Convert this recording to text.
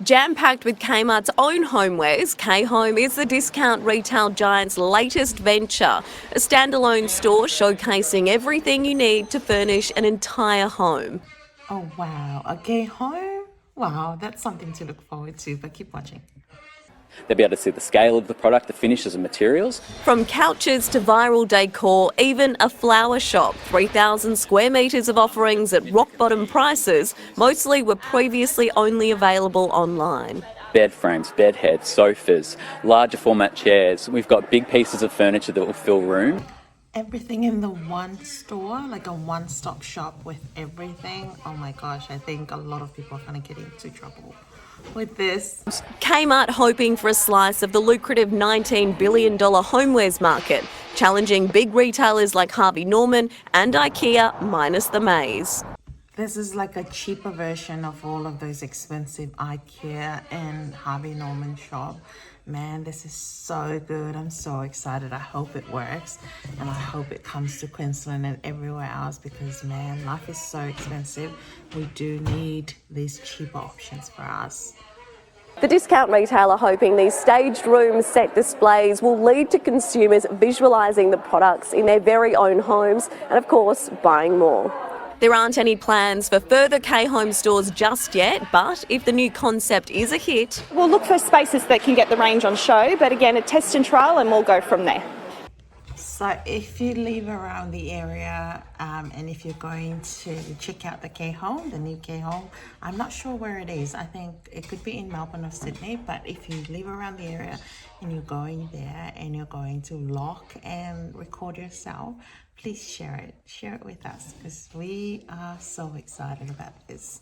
Jam-packed with Kmart's own homewares, K-Home is the discount retail giant's latest venture, a standalone store showcasing everything you need to furnish an entire home. Oh wow, okay, home? Wow, that's something to look forward to, but keep watching. They'll be able to see the scale of the product, the finishes and materials. From couches to viral decor, even a flower shop, 3,000 square metres of offerings at rock-bottom prices, mostly were previously only available online. Bed frames, bed heads, sofas, larger format chairs. We've got big pieces of furniture that will fill room. Everything in the one store, like a one-stop shop with everything. Oh my gosh, I think a lot of people are going to get into trouble with this. Kmart hoping for a slice of the lucrative $19 billion homewares market, challenging big retailers like Harvey Norman and IKEA minus the maze. This is like a cheaper version of all of those expensive IKEA and Harvey Norman shop. Man, this is so good. I'm so excited. I hope it works and I hope it comes to Queensland and everywhere else because, man, life is so expensive. We do need these cheaper options for us. The discount retailer hoping these staged room set displays will lead to consumers visualising the products in their very own homes and, of course, buying more. There aren't any plans for further K-Home stores just yet, but if the new concept is a hit, we'll look for spaces that can get the range on show, but again, a test and trial and we'll go from there. So if you live around the area and if you're going to check out the K-Home, the new K-Home, I'm not sure where it is. I think it could be in Melbourne or Sydney, but if you live around the area and you're going there and you're going to lock and record yourself, please share it with us because we are so excited about this.